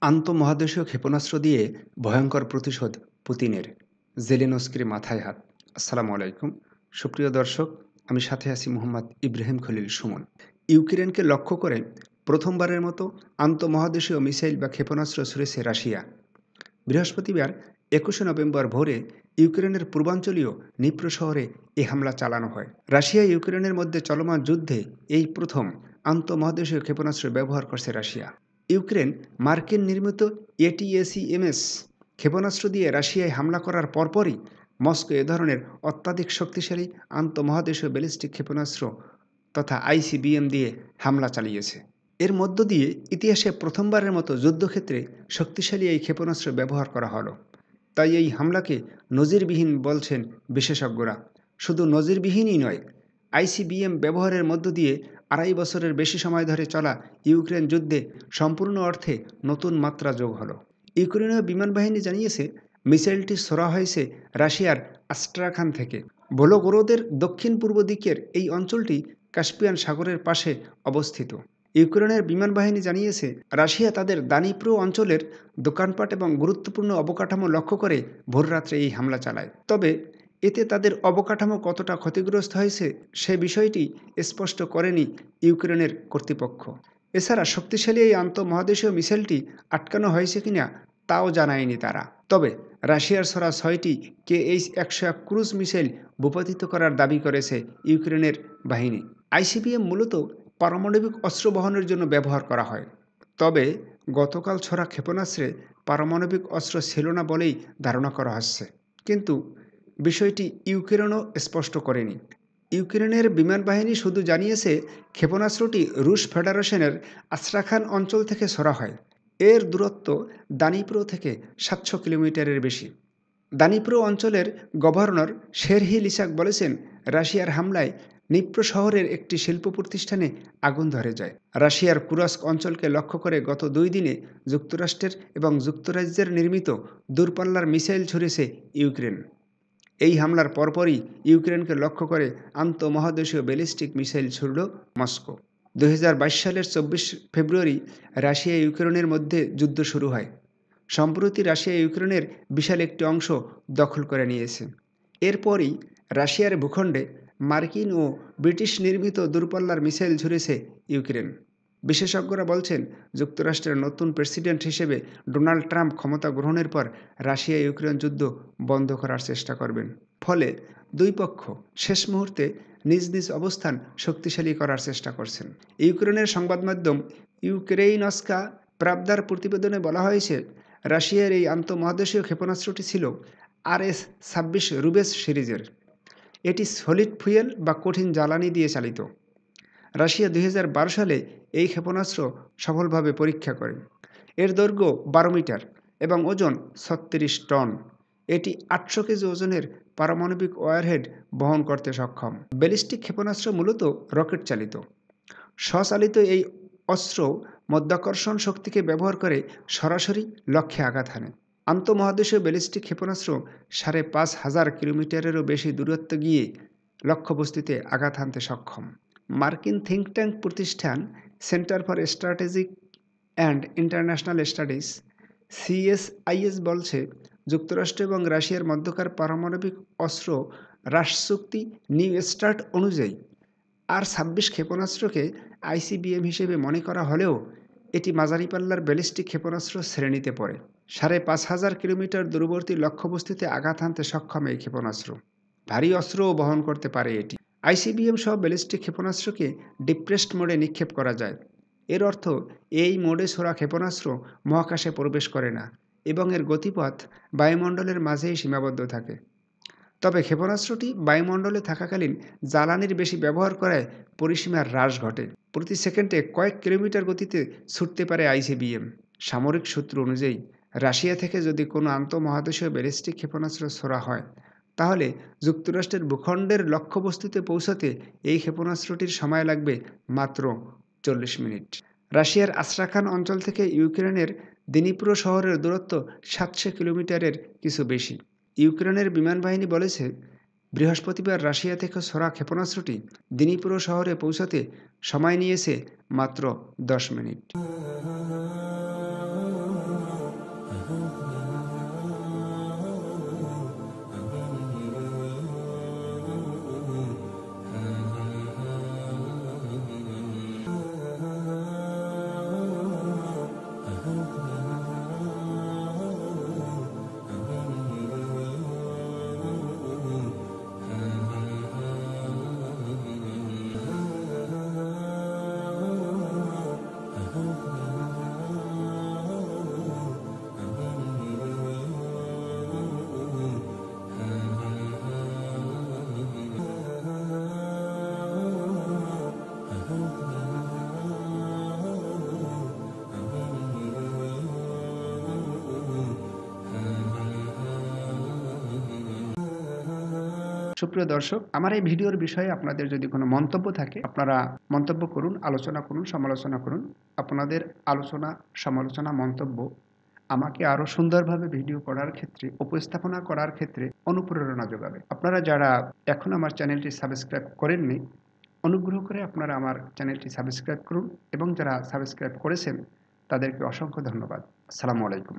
আন্তঃমহাদেশীয় ক্ষেপণাস্ত্র দিয়ে ভয়ঙ্কর প্রতিশোধ পুতিনের, জেলেনস্কির মাথায় হাত। আসসালামু আলাইকুম সুপ্রিয় দর্শক, আমি সাথে আছি মোহাম্মদ ইব্রাহিম খলিল সুমন। ইউক্রেনকে লক্ষ্য করে প্রথমবারের মতো আন্তঃমহাদেশীয় মিসাইল বা ক্ষেপণাস্ত্র ছুড়েছে রাশিয়া। বৃহস্পতিবার ২১শে নভেম্বর ভোরে ইউক্রেনের পূর্বাঞ্চলীয় নিপ্রো শহরে এ হামলা চালানো হয়। রাশিয়া ইউক্রেনের মধ্যে চলমান যুদ্ধে এই প্রথম আন্তঃমহাদেশীয় ক্ষেপণাস্ত্র ব্যবহার করছে রাশিয়া। ইউক্রেন মার্কিন নির্মিত এটিএসিএমএস ক্ষেপণাস্ত্র দিয়ে রাশিয়ায় হামলা করার পরপরই মস্কো এ ধরনের অত্যাধিক শক্তিশালী আন্তঃমহাদেশীয় ব্যালিস্টিক ক্ষেপণাস্ত্র তথা আইসিবিএম দিয়ে হামলা চালিয়েছে। এর মধ্য দিয়ে ইতিহাসে প্রথমবারের মতো যুদ্ধক্ষেত্রে শক্তিশালী এই ক্ষেপণাস্ত্র ব্যবহার করা হলো। তাই এই হামলাকে নজিরবিহীন বলছেন বিশেষজ্ঞরা। শুধু নজিরবিহীনই নয়, আইসিবিএম ব্যবহারের মধ্য দিয়ে ২.৫ বছরের বেশি সময় ধরে চলা ইউক্রেন যুদ্ধে সম্পূর্ণ অর্থে নতুন মাত্রা যোগ হলো। ইউক্রেনীয় বিমান বাহিনী জানিয়েছে, মিসাইলটি ছোড়া হয়েছে রাশিয়ার আস্ট্রাখান থেকে। ভোলোগোরোদের দক্ষিণ পূর্ব দিকের এই অঞ্চলটি কাস্পিয়ান সাগরের পাশে অবস্থিত। ইউক্রেনের বিমান বাহিনী জানিয়েছে, রাশিয়া তাদের দানিপ্রো অঞ্চলের দোকানপাট এবং গুরুত্বপূর্ণ অবকাঠামো লক্ষ্য করে ভোররাত্রে এই হামলা চালায়। তবে এতে তাদের অবকাঠামো কতটা ক্ষতিগ্রস্ত হয়েছে সে বিষয়টি স্পষ্ট করেনি ইউক্রেনের কর্তৃপক্ষ। এছাড়া শক্তিশালী এই আন্তঃমহাদেশীয় মিসাইলটি আটকানো হয়েছে কিনা তাও জানায়নি তারা। তবে রাশিয়ার ছোড়া ৬টি KH-১০১ ক্রুজ মিসাইল ভূপাতিত করার দাবি করেছে ইউক্রেনের বাহিনী। আইসিবিএম মূলত পারমাণবিক অস্ত্র বহনের জন্য ব্যবহার করা হয়। তবে গতকাল ছোড়া ক্ষেপণাস্ত্রে পারমাণবিক অস্ত্র ছিল না বলেই ধারণা করা হচ্ছে, কিন্তু বিষয়টি ইউক্রেনও স্পষ্ট করেনি। ইউক্রেনের বিমান বাহিনী শুধু জানিয়েছে, ক্ষেপণাস্ত্রটি রুশ ফেডারেশনের আস্ট্রাখান অঞ্চল থেকে ছোড়া হয়। এর দূরত্ব দানিপ্রো থেকে ৭০০ কিলোমিটারের বেশি। দানিপ্রো অঞ্চলের গভর্নর সেরহি লিসাক বলেছেন, রাশিয়ার হামলায় নিপ্রো শহরের একটি শিল্প প্রতিষ্ঠানে আগুন ধরে যায়। রাশিয়ার কুরস্ক অঞ্চলকে লক্ষ্য করে গত ২ দিনে যুক্তরাষ্ট্রের এবং যুক্তরাজ্যের নির্মিত দূরপাল্লার মিসাইল ছুড়েছে ইউক্রেন। এই হামলার পরপরই ইউক্রেনকে লক্ষ্য করে আন্তঃমহাদেশীয় ব্যালিস্টিক মিসাইল ছুড়ল মস্কো। ২০২২ সালের ২৪ ফেব্রুয়ারি রাশিয়া ইউক্রেনের মধ্যে যুদ্ধ শুরু হয়। সম্প্রতি রাশিয়া ইউক্রেনের বিশাল একটি অংশ দখল করে নিয়েছে। এরপরই রাশিয়ার ভূখণ্ডে মার্কিন ও ব্রিটিশ নির্মিত দূরপাল্লার মিসাইল ছুড়েছে ইউক্রেন। বিশেষজ্ঞরা বলছেন, যুক্তরাষ্ট্রের নতুন প্রেসিডেন্ট হিসেবে ডোনাল্ড ট্রাম্প ক্ষমতা গ্রহণের পর রাশিয়া ইউক্রেন যুদ্ধ বন্ধ করার চেষ্টা করবেন। ফলে দুই পক্ষ শেষ মুহূর্তে নিজ নিজ অবস্থান শক্তিশালী করার চেষ্টা করছেন। ইউক্রেনের সংবাদ মাধ্যম ইউক্রেইনস্কা প্রাবদার প্রতিবেদনে বলা হয়েছে, রাশিয়ার এই আন্তঃমহাদেশীয় ক্ষেপণাস্ত্রটি ছিল RS-২৬ রুবেস সিরিজের। এটি সলিড ফুয়েল বা কঠিন জ্বালানি দিয়ে চালিত। রাশিয়া ২০১২ সালে এই ক্ষেপণাস্ত্র সফলভাবে পরীক্ষা করে। এর দৈর্ঘ্য ১২ মিটার এবং ওজন ৩৬ টন। এটি ৮০০ কেজি ওজনের পারমাণবিক ওয়ারহেড বহন করতে সক্ষম। ব্যালিস্টিক ক্ষেপণাস্ত্র মূলত রকেট চালিত। স্বচালিত এই অস্ত্র মাধ্যাকর্ষণ শক্তিকে ব্যবহার করে সরাসরি লক্ষ্যে আঘাত হানে। আন্তঃমহাদেশীয় ব্যালিস্টিক ক্ষেপণাস্ত্র ৫,৫০০ কিলোমিটারেরও বেশি দূরত্ব গিয়ে লক্ষ্যবস্তুতে আঘাত হানতে সক্ষম। মার্কিন থিঙ্ক ট্যাঙ্ক প্রতিষ্ঠান centre for strategic and international studies CSIS বলছে, যুক্তরাষ্ট্র এবং রাশিয়ার মধ্যকার পারমাণবিক অস্ত্র হ্রাস চুক্তি নিউ স্টার্ট অনুযায়ী R-২৬ ক্ষেপণাস্ত্রকে আইসিবিএম হিসেবে মনে করা হলেও এটি মাঝারি পাল্লার ব্যালিস্টিক ক্ষেপণাস্ত্র শ্রেণীতে পড়ে। ৫,৫০০ কিলোমিটার দূরবর্তী লক্ষ্যবস্তুতে আঘাত হানতে সক্ষম এই ক্ষেপণাস্ত্র। ভারী অস্ত্রও বহন করতে পারে এটি। আইসিবিএম সহ ব্যালিস্টিক ক্ষেপণাস্ত্রকে ডিপ্রেসড মোডে নিক্ষেপ করা যায়। এর অর্থ এই মোডে ছোড়া ক্ষেপণাস্ত্র মহাকাশে প্রবেশ করে না এবং এর গতিপথ বায়ুমণ্ডলের মাঝেই সীমাবদ্ধ থাকে। তবে ক্ষেপণাস্ত্রটি বায়ুমণ্ডলে থাকাকালীন জ্বালানির বেশি ব্যবহার করায় পরিসীমার হ্রাস ঘটে। প্রতি সেকেন্ডে কয়েক কিলোমিটার গতিতে ছুটতে পারে আইসিবিএম। সামরিক সূত্র অনুযায়ী, রাশিয়া থেকে যদি কোনো আন্তঃমহাদেশীয় ব্যালিস্টিক ক্ষেপণাস্ত্র ছোড়া হয়, তাহলে যুক্তরাষ্ট্রের ভূখণ্ডের লক্ষ্যবস্তুতে পৌঁছাতে এই ক্ষেপণাস্ত্রটির সময় লাগবে মাত্র ৪০ মিনিট। রাশিয়ার আস্ট্রাখান অঞ্চল থেকে ইউক্রেনের দিনিপ্রো শহরের দূরত্ব ৭০০ কিলোমিটারের কিছু বেশি। ইউক্রেনের বিমান বাহিনী বলেছে, বৃহস্পতিবার রাশিয়া থেকে ছোড়া ক্ষেপণাস্ত্রটি দিনিপ্রো শহরে পৌঁছাতে সময় নিয়েছে মাত্র ১০ মিনিট। সুপ্রিয় দর্শক, আমার এই ভিডিওর বিষয়ে আপনাদের যদি কোনো মন্তব্য থাকে, আপনারা মন্তব্য করুন, আলোচনা করুন, সমালোচনা করুন। আপনাদের আলোচনা, সমালোচনা, মন্তব্য আমাকে আরও সুন্দরভাবে ভিডিও করার ক্ষেত্রে, উপস্থাপনা করার ক্ষেত্রে অনুপ্রেরণা যোগাবে। আপনারা যারা এখনো আমার চ্যানেলটি সাবস্ক্রাইব করেননি, অনুগ্রহ করে আপনারা আমার চ্যানেলটি সাবস্ক্রাইব করুন এবং যারা সাবস্ক্রাইব করেছেন তাদেরকে অসংখ্য ধন্যবাদ। আসসালামু আলাইকুম।